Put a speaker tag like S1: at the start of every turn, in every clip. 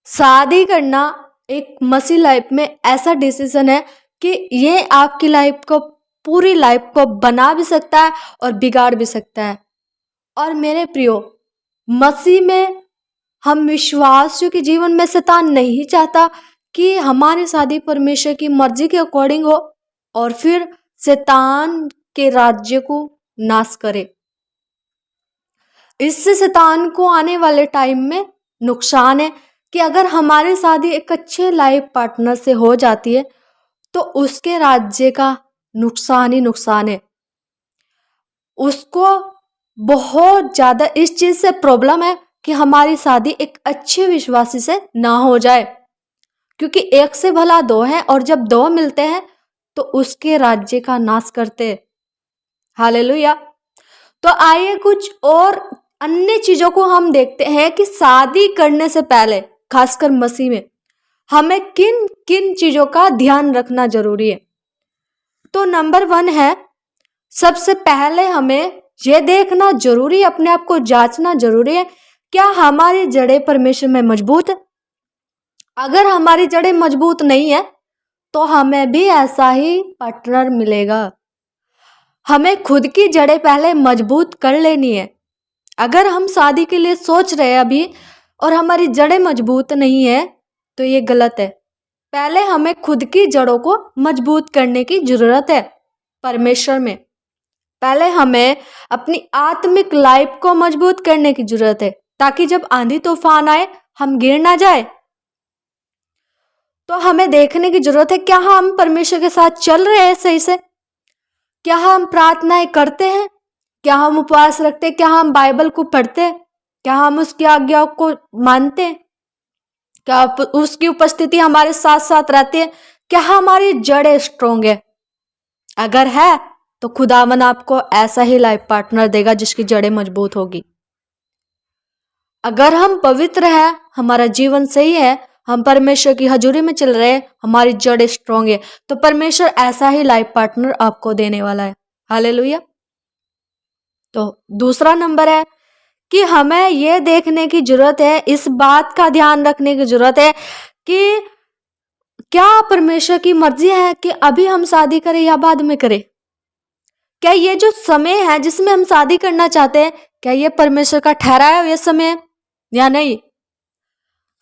S1: शादी करना एक मसीह लाइफ में ऐसा डिसीजन है कि ये आपकी लाइफ को, पूरी लाइफ को बना भी सकता है और बिगाड़ भी सकता है। और मेरे प्रियो, मसीह में हम विश्वासियों के जीवन में शैतान नहीं चाहता कि हमारी शादी परमेश्वर की मर्जी के अकॉर्डिंग हो और फिर शैतान के राज्य को नाश करे। इससे शैतान को आने वाले टाइम में नुकसान है कि अगर हमारी शादी एक अच्छे लाइफ पार्टनर से हो जाती है तो उसके राज्य का नुकसान ही नुकसान है। उसको बहुत ज़्यादा इस चीज़ से प्रॉब्लम है कि हमारी शादी एक अच्छे विश्वासी से ना हो जाए, क्योंकि एक से भला दो है और जब दो मिलते हैं तो उसके राज्य का नाश करते हैं। हालेलुया। तो आइए कुछ और अन्य चीजों को हम देखते हैं कि शादी करने से पहले, खासकर मसीह में, हमें किन किन चीजों का ध्यान रखना जरूरी है। तो नंबर 1 है, सबसे पहले हमें यह देखना जरूरी है, अपने आप को जांचना जरूरी है, क्या हमारी जड़ें परमेश्वर में मजबूत है। अगर हमारी जड़ें मजबूत नहीं है तो हमें भी ऐसा ही पार्टनर मिलेगा। हमें खुद की जड़ें पहले मजबूत कर लेनी है। अगर हम शादी के लिए सोच रहे हैं अभी और हमारी जड़ें मजबूत नहीं है तो ये गलत है। पहले हमें खुद की जड़ों को मजबूत करने की जरूरत है परमेश्वर में। पहले हमें अपनी आत्मिक लाइफ को मजबूत करने की जरूरत है, ताकि जब आंधी तूफान आए हम गिर ना जाए। तो हमें देखने की जरूरत है, क्या हम परमेश्वर के साथ चल रहे हैं सही से, क्या हम प्रार्थनाएं करते हैं, क्या हम उपवास रखते हैं, क्या हम बाइबल को पढ़ते हैं, क्या हम उसकी आज्ञाओं को मानते हैं, क्या उसकी उपस्थिति हमारे साथ साथ रहती है, क्या हमारी जड़ें स्ट्रोंग है। अगर है तो खुदावन आपको ऐसा ही लाइफ पार्टनर देगा जिसकी जड़ें मजबूत होगी। अगर हम पवित्र है, हमारा जीवन सही है, हम परमेश्वर की हजूरी में चल रहे हैं, हमारी जड़ें स्ट्रोंग है, तो परमेश्वर ऐसा ही लाइफ पार्टनर आपको देने वाला है। हालेलुया। तो दूसरा नंबर है कि हमें यह देखने की जरूरत है, इस बात का ध्यान रखने की जरूरत है कि क्या परमेश्वर की मर्जी है कि अभी हम शादी करें या बाद में करें। क्या ये जो समय है जिसमें हम शादी करना चाहते हैं, क्या ये परमेश्वर का ठहराया हुआ समय है या नहीं।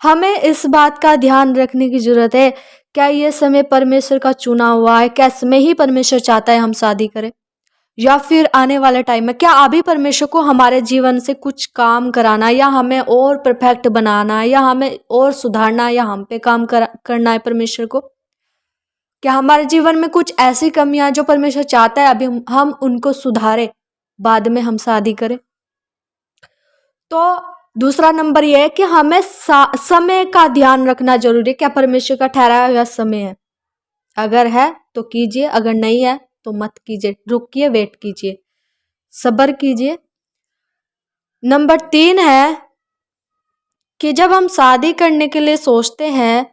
S1: हमें इस बात का ध्यान रखने की जरूरत है, क्या ये समय परमेश्वर का चुना हुआ है, क्या समय ही परमेश्वर चाहता है हम शादी करें, या फिर आने वाले टाइम में क्या अभी परमेश्वर को हमारे जीवन से कुछ काम कराना, या हमें और परफेक्ट बनाना है, या हमें और सुधारना, या हम पे काम करना है परमेश्वर को। क्या हमारे जीवन में कुछ ऐसी कमियां जो परमेश्वर चाहता है अभी हम उनको सुधारें, बाद में हम शादी करें। तो दूसरा नंबर यह है कि हमें समय का ध्यान रखना जरूरी है, क्या परमेश्वर का ठहराया हुआ समय है। अगर है तो कीजिए, अगर नहीं है तो मत कीजिए, रुकिए, वेट कीजिए, सब्र कीजिए। नंबर 3 है कि जब हम शादी करने के लिए सोचते हैं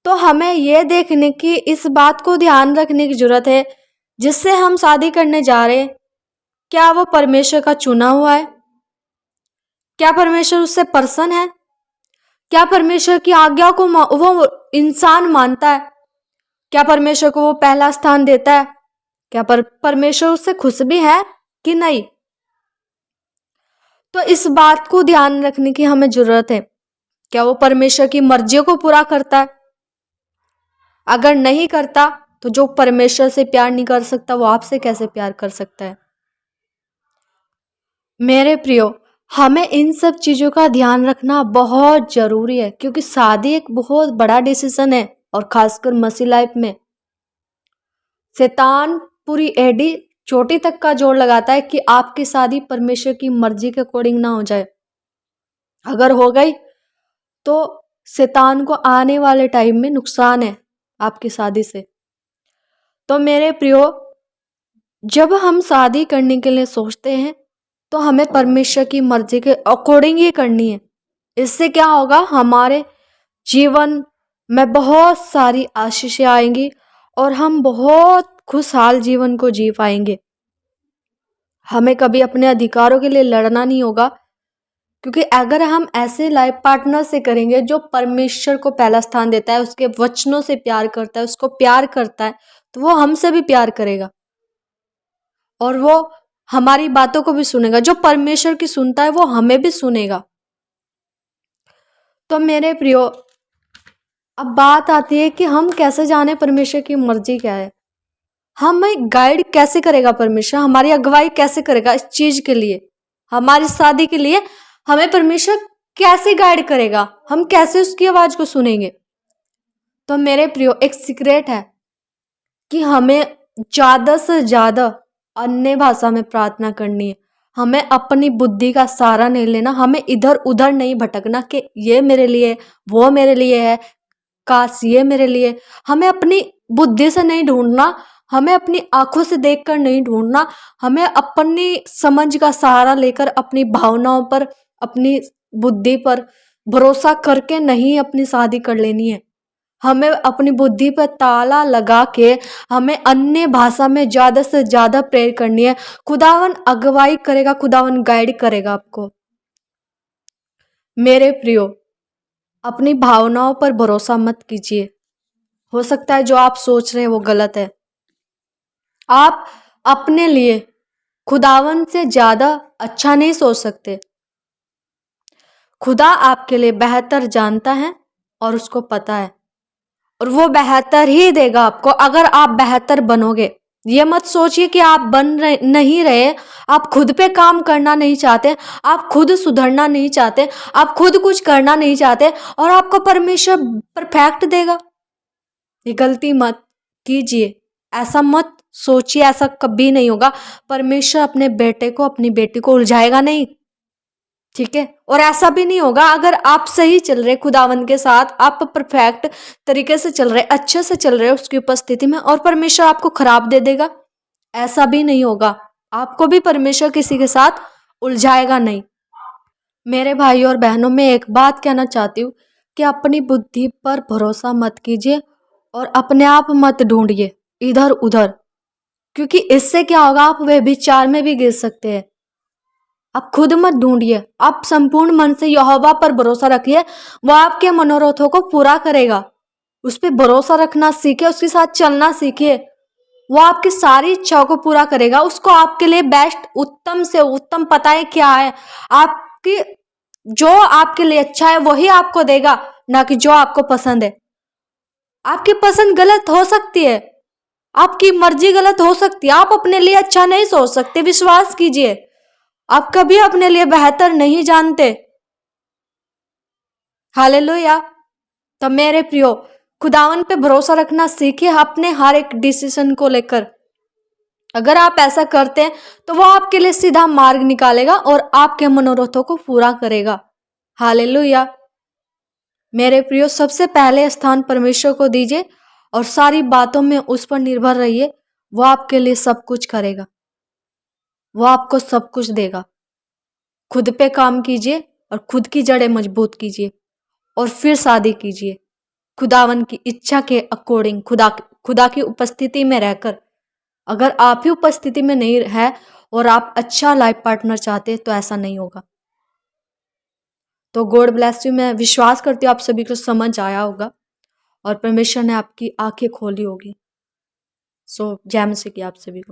S1: तो हमें यह देखने की, इस बात को ध्यान रखने की जरूरत है जिससे हम शादी करने जा रहे हैं, क्या वो परमेश्वर का चुना हुआ है, क्या परमेश्वर उससे प्रसन्न है, क्या परमेश्वर की आज्ञा को वो इंसान मानता है, क्या परमेश्वर को वो पहला स्थान देता है, क्या परमेश्वर उससे खुश भी है कि नहीं। तो इस बात को ध्यान रखने की हमें जरूरत है, क्या वो परमेश्वर की मर्जी को पूरा करता है। अगर नहीं करता तो जो परमेश्वर से प्यार नहीं कर सकता वो आपसे कैसे प्यार कर सकता है। मेरे प्रियो, हमें इन सब चीजों का ध्यान रखना बहुत जरूरी है, क्योंकि शादी एक बहुत बड़ा डिसीजन है, और खासकर मसीह लाइफ में शैतान पूरी एडी चोटी तक का जोर लगाता है कि आपकी शादी परमेश्वर की मर्जी के अकॉर्डिंग ना हो जाए। अगर हो गई तो शैतान को आने वाले टाइम में नुकसान है आपकी शादी से। तो मेरे प्रियो, जब हम शादी करने के लिए सोचते हैं तो हमें परमेश्वर की मर्जी के अकॉर्डिंग ही करनी है। इससे क्या होगा, हमारे जीवन में बहुत सारी आशीषें आएंगी और हम बहुत खुशहाल जीवन को जी पाएंगे। हमें कभी अपने अधिकारों के लिए लड़ना नहीं होगा, क्योंकि अगर हम ऐसे लाइफ पार्टनर से करेंगे जो परमेश्वर को पहला स्थान देता है, उसके वचनों से प्यार करता है, उसको प्यार करता है, तो वो हमसे भी प्यार करेगा और वो हमारी बातों को भी सुनेगा। जो परमेश्वर की सुनता है वो हमें भी सुनेगा। तो मेरे प्रियो, अब बात आती है कि हम कैसे जाने परमेश्वर की मर्जी क्या है। हमें गाइड कैसे करेगा परमेश्वर, हमारी अगुवाई कैसे करेगा इस चीज के लिए, हमारी शादी के लिए हमें परमेश्वर कैसे गाइड करेगा, हम कैसे उसकी आवाज को सुनेंगे। तो मेरे प्रियो, एक सीक्रेट है कि हमें ज्यादा से ज्यादा अन्य भाषा में प्रार्थना करनी है। हमें अपनी बुद्धि का सहारा नहीं लेना, हमें इधर उधर नहीं भटकना कि ये मेरे लिए, वो मेरे लिए है, काश ये मेरे लिए। हमें अपनी बुद्धि से नहीं ढूंढना, हमें अपनी आंखों से देखकर नहीं ढूंढना, हमें अपनी समझ का सहारा लेकर अपनी भावनाओं पर, अपनी बुद्धि पर भरोसा करके नहीं अपनी शादी कर लेनी है। हमें अपनी बुद्धि पर ताला लगा के हमें अन्य भाषा में ज्यादा से ज्यादा प्रेयर करनी है। खुदावन अगुवाई करेगा, खुदावन गाइड करेगा आपको। मेरे प्रियो, अपनी भावनाओं पर भरोसा मत कीजिए। हो सकता है जो आप सोच रहे हैं वो गलत है। आप अपने लिए खुदावन से ज्यादा अच्छा नहीं सोच सकते। खुदा आपके लिए बेहतर जानता है और उसको पता है, और वो बेहतर ही देगा आपको अगर आप बेहतर बनोगे। ये मत सोचिए कि आप नहीं रहे, आप खुद पे काम करना नहीं चाहते, आप खुद सुधरना नहीं चाहते, आप खुद कुछ करना नहीं चाहते और आपको परमेश्वर परफेक्ट देगा। ये गलती मत कीजिए, ऐसा मत सोचिए, ऐसा कभी नहीं होगा। परमेश्वर अपने बेटे को, अपनी बेटी को उलझाएगा नहीं, ठीक है। और ऐसा भी नहीं होगा अगर आप सही चल रहे खुदावन के साथ, आप परफेक्ट तरीके से चल रहे, अच्छे से चल रहे उसकी उपस्थिति में, और परमेश्वर आपको खराब दे देगा, ऐसा भी नहीं होगा। आपको भी परमेश्वर किसी के साथ उलझाएगा नहीं। मेरे भाई और बहनों, में एक बात कहना चाहती हूँ कि अपनी बुद्धि पर भरोसा मत कीजिए और अपने आप मत ढूंढिए इधर उधर, क्योंकि इससे क्या होगा, आप व्यभिचार में भी गिर सकते हैं। आप खुद मत ढूंढिए, आप संपूर्ण मन से यहोवा पर भरोसा रखिए, वो आपके मनोरथों को पूरा करेगा। उस पर भरोसा रखना सीखे, उसके साथ चलना सीखिए, वो आपकी सारी इच्छाओं को पूरा करेगा। उसको आपके लिए बेस्ट, उत्तम से उत्तम पता है क्या है, आपकी जो आपके लिए अच्छा है वही आपको देगा, ना कि जो आपको पसंद है। आपकी पसंद गलत हो सकती है, आपकी मर्जी गलत हो सकती है, आप अपने लिए अच्छा नहीं सोच सकते, विश्वास कीजिए। आप कभी अपने लिए बेहतर नहीं जानते। हालेलुया। तो मेरे प्रियो, खुदावन पे भरोसा रखना सीखिए अपने हर एक डिसीजन को लेकर। अगर आप ऐसा करते हैं तो वो आपके लिए सीधा मार्ग निकालेगा और आपके मनोरथों को पूरा करेगा। हालेलुया। मेरे प्रियो, सबसे पहले स्थान परमेश्वर को दीजिए और सारी बातों में उस पर निर्भर रहिए। वो आपके लिए सब कुछ करेगा, वो आपको सब कुछ देगा। खुद पे काम कीजिए और खुद की जड़ें मजबूत कीजिए और फिर शादी कीजिए खुदावन की इच्छा के अकॉर्डिंग, खुदा की उपस्थिति में रहकर। अगर आप ही उपस्थिति में नहीं है और आप अच्छा लाइफ पार्टनर चाहते हैं तो ऐसा नहीं होगा। तो गॉड ब्लेस यू। मैं विश्वास करती हूँ आप सभी को समझ आया होगा और परमेश्वर ने आपकी आंखें खोली होगी। सो जय मसीह की आप सभी को।